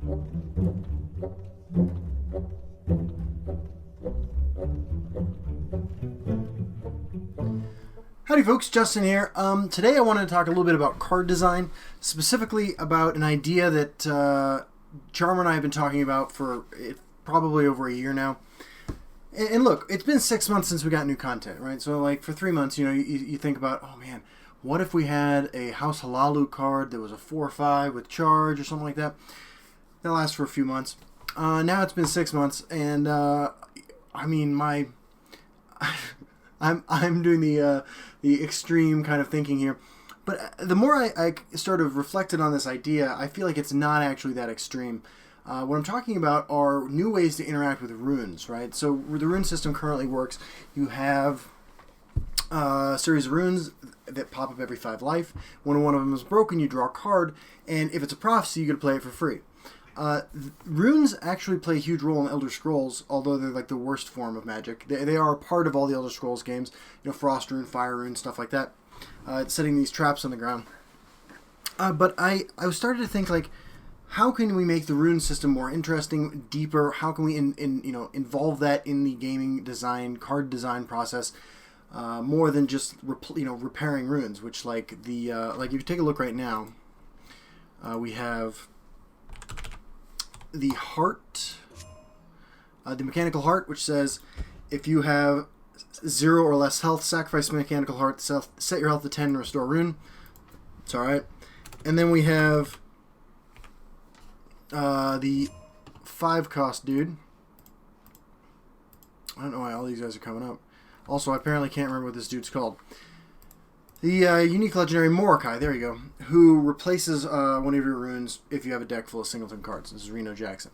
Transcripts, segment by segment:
Howdy folks, Justin here. Today I wanted to talk a little bit about card design, specifically about an idea that Charmer and I have been talking about for probably over a year now. And look, it's been 6 months since we got new content, right? So like for 3 months, you think about, oh man, what if we had a House Halalu card that was a 4/5 with charge or something like that? That lasts for a few months. Now it's been 6 months, and I mean I'm doing the extreme kind of thinking here, but the more I sort of reflected on this idea, I feel like it's not actually that extreme. What I'm talking about are new ways to interact with runes, right? So the rune system currently works. You have a series of runes that pop up every 5 life. When one of them is broken, you draw a card, and if it's a prophecy, you get to play it for free. Runes actually play a huge role in Elder Scrolls, although they're like the worst form of magic. They are a part of all the Elder Scrolls games, Frost Rune, Fire Rune, stuff like that. Setting these traps on the ground. But I started to think, like, how can we make the rune system more interesting, deeper? How can we involve that in the gaming design, card design process, more than just repairing runes? Which like if you take a look right now, we have the heart, the mechanical heart, which says if you have 0 or less health, sacrifice mechanical heart, set your health to 10 and restore rune. It's alright. And then we have the 5 cost dude. I don't know why all these guys are coming up. Also, I apparently can't remember what this dude's called. The unique legendary Morokai, there you go, who replaces one of your runes if you have a deck full of singleton cards. This is Reno Jackson.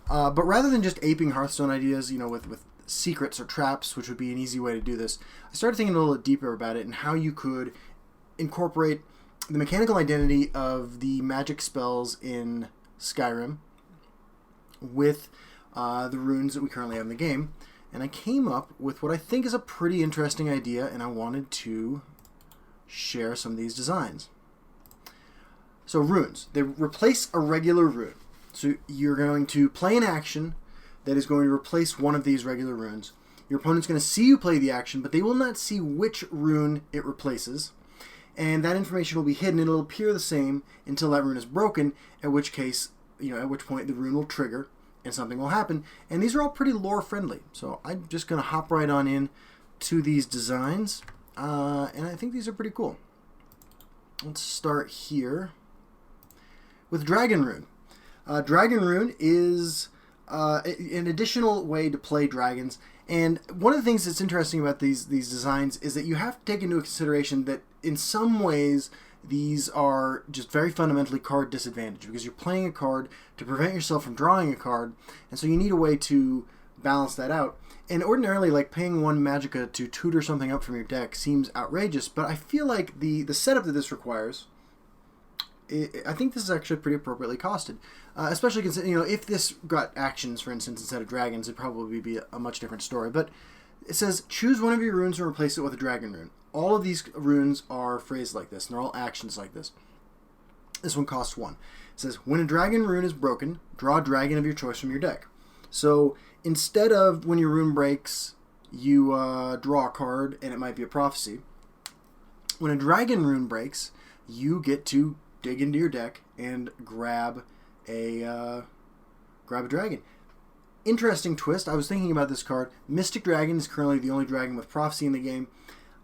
But rather than just aping Hearthstone ideas, with secrets or traps, which would be an easy way to do this, I started thinking a little bit deeper about it and how you could incorporate the mechanical identity of the magic spells in Skyrim with the runes that we currently have in the game. And I came up with what I think is a pretty interesting idea, and I wanted to share some of these designs. So runes, they replace a regular rune. So you're going to play an action that is going to replace one of these regular runes. Your opponent's going to see you play the action, but they will not see which rune it replaces. And that information will be hidden. It'll appear the same until that rune is broken, at which point the rune will trigger and something will happen. And these are all pretty lore friendly. So I'm just going to hop right on in to these designs. And I think these are pretty cool. Let's start here with Dragon Rune. Dragon Rune is an additional way to play dragons. And one of the things that's interesting about these designs is that you have to take into consideration that in some ways these are just very fundamentally card disadvantage, because you're playing a card to prevent yourself from drawing a card, and so you need a way to balance that out. And ordinarily, like, paying 1 magicka to tutor something up from your deck seems outrageous, but I feel like the setup that this requires, I think this is actually pretty appropriately costed. Especially considering, if this got actions, for instance, instead of dragons, it'd probably be a much different story. But it says, choose one of your runes and replace it with a dragon rune. All of these runes are phrased like this, and they're all actions like this. This one costs 1. It says, when a dragon rune is broken, draw a dragon of your choice from your deck. So instead of when your rune breaks, you draw a card, and it might be a prophecy, when a dragon rune breaks, you get to dig into your deck and grab a dragon. Interesting twist. I was thinking about this card. Mystic Dragon is currently the only dragon with prophecy in the game.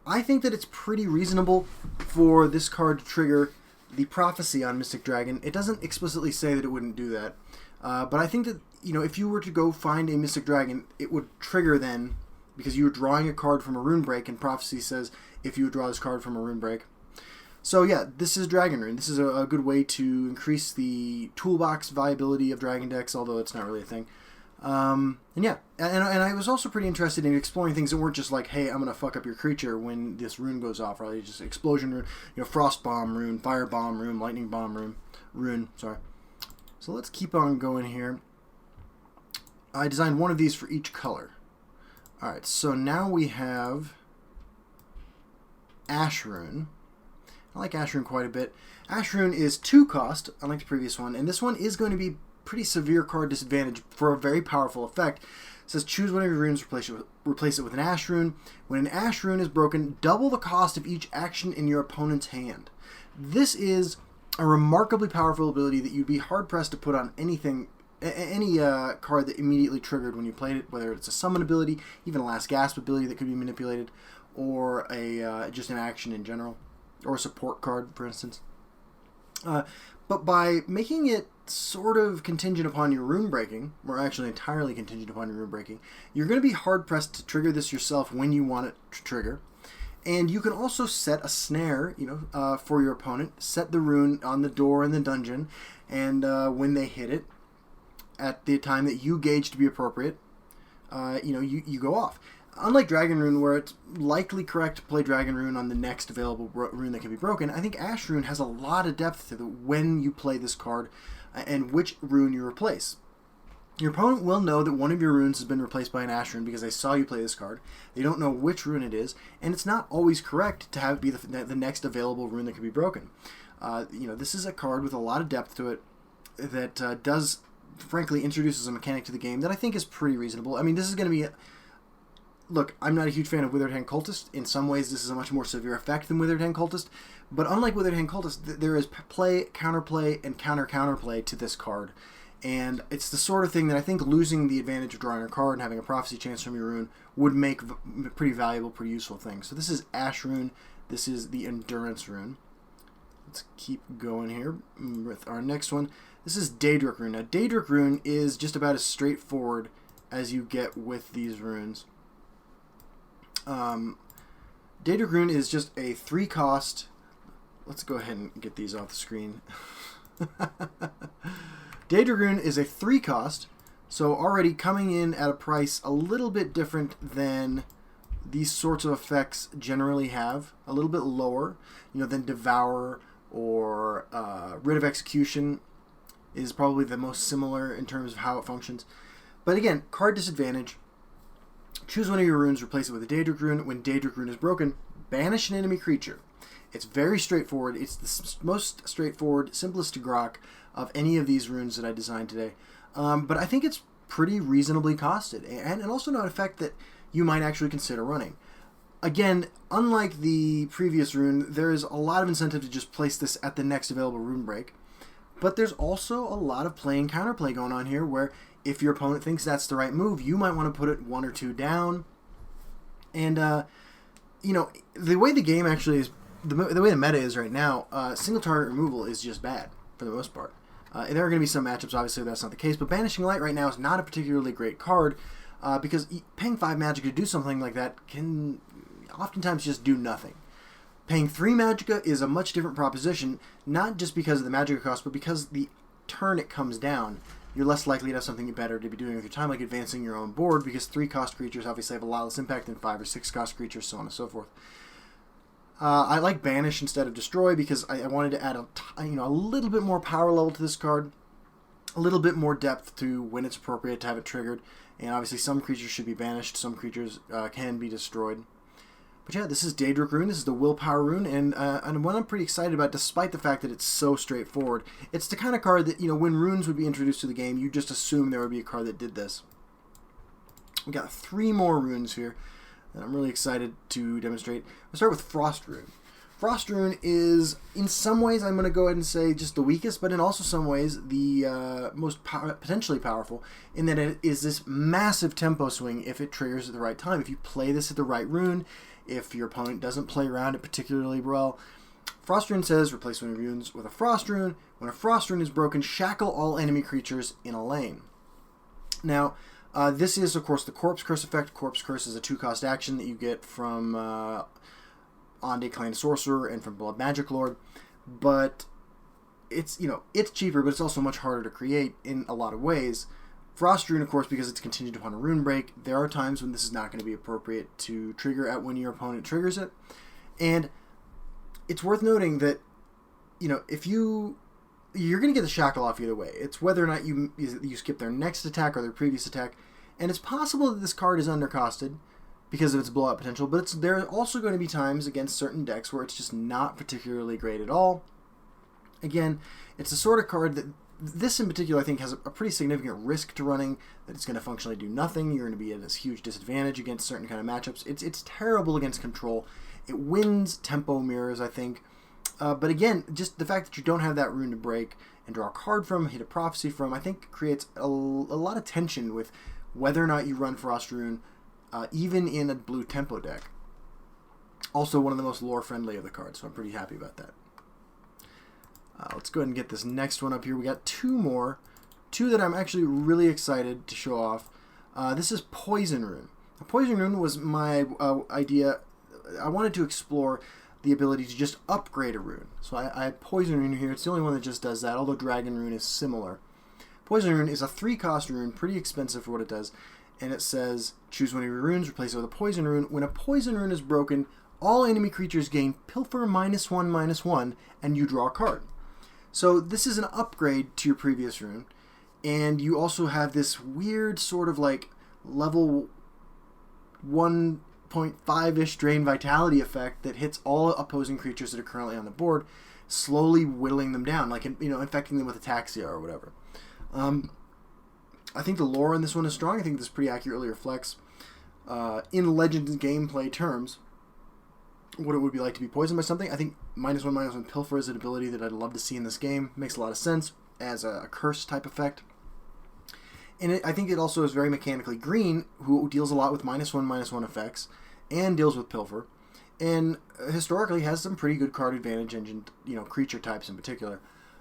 I think that it's pretty reasonable for this card to trigger the prophecy on Mystic Dragon. It doesn't explicitly say that it wouldn't do that. But I think that, if you were to go find a Mystic Dragon, it would trigger then, because you're drawing a card from a rune break, and prophecy says if you would draw this card from a rune break. So yeah, this is Dragon Rune. This is a good way to increase the toolbox viability of dragon decks, although it's not really a thing. And I was also pretty interested in exploring things that weren't just like, hey, I'm going to fuck up your creature when this rune goes off, right? Just explosion rune, frost bomb rune, fire bomb rune, lightning bomb rune, sorry. So let's keep on going here. I designed one of these for each color. Alright, so now we have Ash Rune. I like Ash Rune quite a bit. Ash Rune is 2 cost, unlike the previous one, and this one is going to be pretty severe card disadvantage for a very powerful effect. It says choose one of your runes, replace it with an Ash Rune. When an Ash Rune is broken, double the cost of each action in your opponent's hand. This is a remarkably powerful ability that you'd be hard-pressed to put on any card that immediately triggered when you played it, whether it's a summon ability, even a last gasp ability that could be manipulated, or just an action in general, or a support card, for instance. But by making it sort of contingent upon your rune breaking, or actually entirely contingent upon your rune breaking, you're going to be hard-pressed to trigger this yourself when you want it to trigger. And you can also set a snare, for your opponent. Set the rune on the door in the dungeon, and when they hit it, at the time that you gauge to be appropriate, you go off. Unlike Dragon Rune, where it's likely correct to play Dragon Rune on the next available rune that can be broken, I think Ash Rune has a lot of depth to when you play this card and which rune you replace. Your opponent will know that one of your runes has been replaced by an Ash Rune because they saw you play this card. They don't know which rune it is, and it's not always correct to have it be the next available rune that can be broken. This is a card with a lot of depth to it that does, frankly, introduces a mechanic to the game that I think is pretty reasonable. I mean, this is going to be... Look, I'm not a huge fan of Withered Hand Cultist. In some ways, this is a much more severe effect than Withered Hand Cultist. But unlike Withered Hand Cultist, there is play, counterplay, and counterplay to this card. And it's the sort of thing that I think losing the advantage of drawing a card and having a prophecy chance from your rune would make pretty valuable, pretty useful things. So this is Ash Rune. This is the Endurance Rune. Let's keep going here with our next one. This is Daedric Rune. Now, Daedric Rune is just about as straightforward as you get with these runes. Daedric Rune is just a 3-cost... Let's go ahead and get these off the screen. Daedric Rune is a 3-cost, so already coming in at a price a little bit different than these sorts of effects generally have. A little bit lower, than Devour or Writ of Execution is probably the most similar in terms of how it functions. But again, card disadvantage. Choose one of your runes, replace it with a Daedric Rune. When Daedric Rune is broken, banish an enemy creature. It's very straightforward. It's the most straightforward, simplest to grok of any of these runes that I designed today. But I think it's pretty reasonably costed, and also not an effect that you might actually consider running. Again, unlike the previous rune, there is a lot of incentive to just place this at the next available rune break. But there's also a lot of play and counterplay going on here, where if your opponent thinks that's the right move, you might want to put it 1 or 2 down. And, the way the game actually is, the way the meta is right now, single target removal is just bad, for the most part. And there are going to be some matchups, obviously, where that's not the case, but Banishing Light right now is not a particularly great card, because paying 5 magic to do something like that can oftentimes just do nothing. Paying 3 magicka is a much different proposition, not just because of the magicka cost, but because the turn it comes down, you're less likely to have something better to be doing with your time, like advancing your own board, because 3-cost creatures obviously have a lot less impact than 5 or 6-cost creatures, so on and so forth. I like Banish instead of Destroy because I wanted to add a little bit more power level to this card, a little bit more depth to when it's appropriate to have it triggered, and obviously some creatures should be banished, some creatures can be destroyed. But yeah, this is Daedric Rune, this is the Willpower Rune, and one I'm pretty excited about, despite the fact that it's so straightforward. It's the kind of card that, when runes would be introduced to the game, you just assume there would be a card that did this. We got 3 more runes here that I'm really excited to demonstrate. We'll start with Frost Rune. Frost Rune is, in some ways, I'm going to go ahead and say just the weakest, but in also some ways the most potentially powerful, in that it is this massive tempo swing if it triggers at the right time. If you play this at the right rune, if your opponent doesn't play around it particularly well. Frost Rune says, replace one of your runes with a Frost Rune. When a Frost Rune is broken, shackle all enemy creatures in a lane. Now, this is, of course, the Corpse Curse effect. Corpse Curse is a 2-cost action that you get from Onde Clan Sorcerer and from Blood Magic Lord. But it's cheaper, but it's also much harder to create in a lot of ways. Frost Rune, of course, because it's contingent upon a rune break, there are times when this is not going to be appropriate to trigger at when your opponent triggers it. And it's worth noting that, if you're going to get the shackle off either way. It's whether or not you skip their next attack or their previous attack. And it's possible that this card is undercosted because of its blowout potential, but there are also going to be times against certain decks where it's just not particularly great at all. Again, it's the sort of card that this in particular, I think, has a pretty significant risk to running, that it's going to functionally do nothing. You're going to be at this huge disadvantage against certain kind of matchups. It's terrible against control. It wins tempo mirrors, I think. But again, just the fact that you don't have that rune to break and draw a card from, hit a prophecy from, I think creates a lot of tension with whether or not you run Frost Rune, even in a blue tempo deck. Also one of the most lore-friendly of the cards, so I'm pretty happy about that. Let's go ahead and get this next one up here. We got two more. Two that I'm actually really excited to show off. This is Poison Rune. Poison Rune was my idea. I wanted to explore the ability to just upgrade a rune. So I have Poison Rune here. It's the only one that just does that, although Dragon Rune is similar. Poison Rune is a 3-cost rune, pretty expensive for what it does, and it says, choose one of your runes, replace it with a Poison Rune. When a Poison Rune is broken, all enemy creatures gain Pilfer -1/-1, and you draw a card. So this is an upgrade to your previous rune, and you also have this weird sort of like level 1.5-ish drain vitality effect that hits all opposing creatures that are currently on the board, slowly whittling them down, like, infecting them with ataxia or whatever. I think the lore in this one is strong. I think this pretty accurately reflects, in Legends gameplay terms, what it would be like to be poisoned by something. I think -1/-1 Pilfer is an ability that I'd love to see in this game. Makes a lot of sense as a curse type effect. And I think it also is very mechanically green, who deals a lot with -1/-1 effects, and deals with Pilfer, and historically has some pretty good card advantage engine, creature types in particular,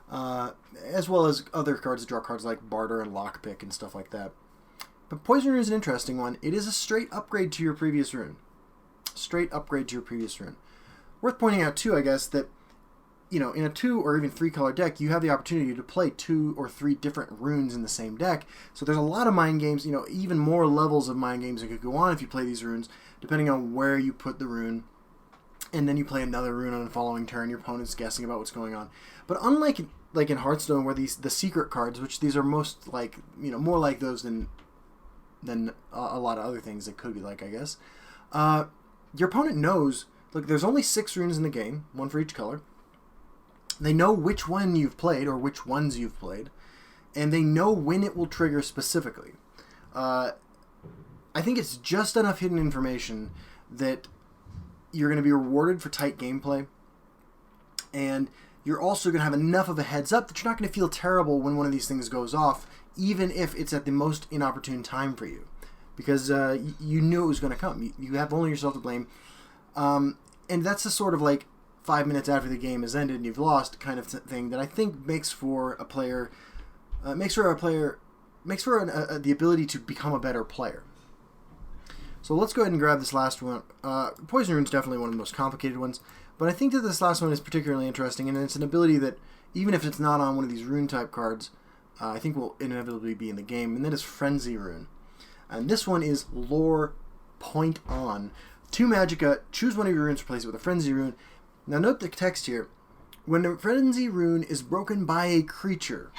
as well as other cards that draw cards like Barter and Lockpick and stuff like that. But Poison Rune is an interesting one. It is a straight upgrade to your previous rune. Worth pointing out too, I guess, that in a 2 or even 3-color deck, you have the opportunity to play 2 or 3 different runes in the same deck. So there's a lot of mind games, even more levels of mind games that could go on if you play these runes, depending on where you put the rune. And then you play another rune on the following turn, your opponent's guessing about what's going on. But unlike in Hearthstone, where the secret cards, which these are most like, more like those than a lot of other things that could be like, I guess, your opponent knows, look, there's only 6 runes in the game, 1 for each color. They know which one you've played, or which ones you've played, and they know when it will trigger specifically. I think it's just enough hidden information that you're going to be rewarded for tight gameplay, and you're also going to have enough of a heads up that you're not going to feel terrible when one of these things goes off, even if it's at the most inopportune time for you. Because you knew it was going to come. You have only yourself to blame. And that's the sort of 5 minutes after the game has ended and you've lost kind of thing that I think makes for the ability to become a better player. So let's go ahead and grab this last one. Poison Rune is definitely one of the most complicated ones, but I think that this last one is particularly interesting, and it's an ability that, even if it's not on one of these rune type cards, I think will inevitably be in the game, and that is Frenzy Rune. And this one is lore point on. 2 magicka, choose one of your runes, replace it with a Frenzy Rune. Now note the text here. When a Frenzy Rune is broken by a creature,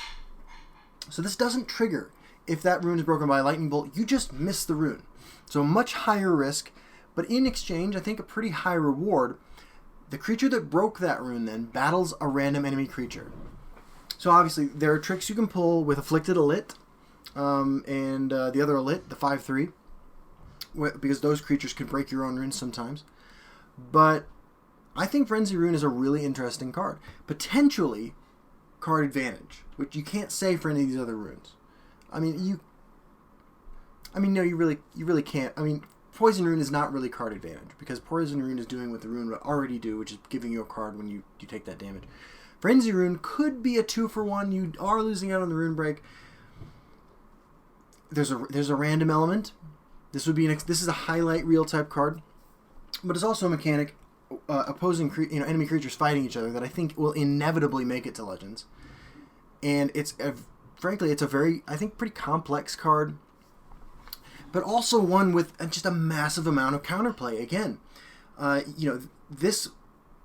so this doesn't trigger if that rune is broken by a lightning bolt, you just miss the rune. So much higher risk, but in exchange, I think a pretty high reward. The creature that broke that rune then battles a random enemy creature. So obviously, there are tricks you can pull with Afflicted Elit, and the other Elit, the 5/3, because those creatures can break your own runes sometimes. But I think Frenzy Rune is a really interesting card. Potentially card advantage, which you can't say for any of these other runes. No, you really can't. Poison Rune is not really card advantage, because Poison Rune is doing what the rune would already do, which is giving you a card when you take that damage. Frenzy Rune could be a 2-for-1. You are losing out on the rune break. There's a random element. This is a highlight reel type card, but it's also a mechanic. Opposing enemy creatures fighting each other that I think will inevitably make it to Legends, and frankly it's a very, I think, pretty complex card, but also one with just a massive amount of counterplay. Again, this,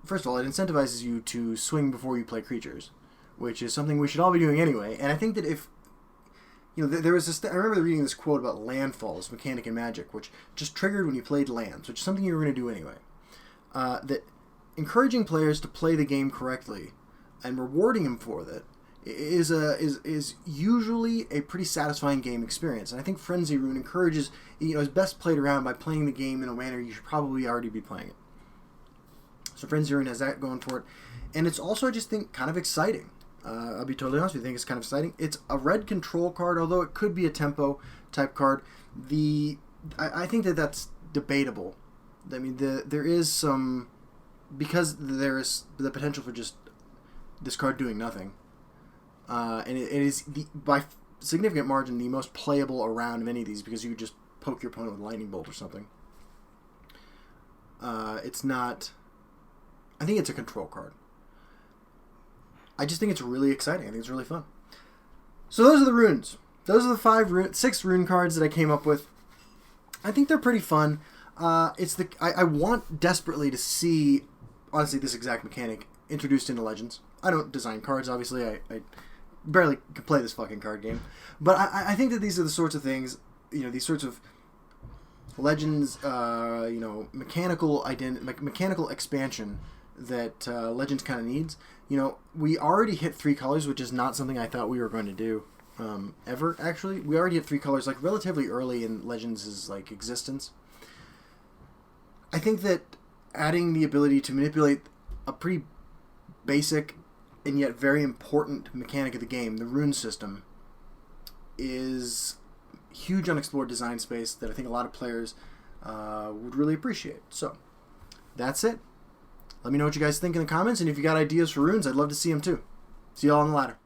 first of all, it incentivizes you to swing before you play creatures, which is something we should all be doing anyway. And I think that if there was I remember reading this quote about landfall, this mechanic in Magic, which just triggered when you played lands, which is something you were going to do anyway. That encouraging players to play the game correctly and rewarding them for that is usually a pretty satisfying game experience. And I think Frenzy Rune encourages, is best played around by playing the game in a manner you should probably already be playing it. So Frenzy Rune has that going for it. And it's also, I just think, kind of exciting. I'll be totally honest with you, I think it's kind of exciting. It's a red control card, although it could be a tempo type card. I think that's debatable. I mean, there is some, because there is the potential for just this card doing nothing. And it is, by significant margin, the most playable around of any of these, because you could just poke your opponent with a lightning bolt or something. It's not... I think it's a control card. I just think it's really exciting. I think it's really fun. So those are the runes. Those are the 6 rune cards that I came up with. I think they're pretty fun. I want desperately to see, honestly, this exact mechanic introduced into Legends. I don't design cards, obviously. I barely can play this fucking card game. But I think that these are the sorts of things, these sorts of Legends, mechanical expansion that Legends kind of needs. We already hit 3 colors, which is not something I thought we were going to do ever, actually. We already hit 3 colors, relatively early in Legends' existence. I think that adding the ability to manipulate a pretty basic and yet very important mechanic of the game, the rune system, is huge unexplored design space that I think a lot of players would really appreciate. So, that's it. Let me know what you guys think in the comments, and if you got ideas for runes, I'd love to see them too. See you all on the ladder.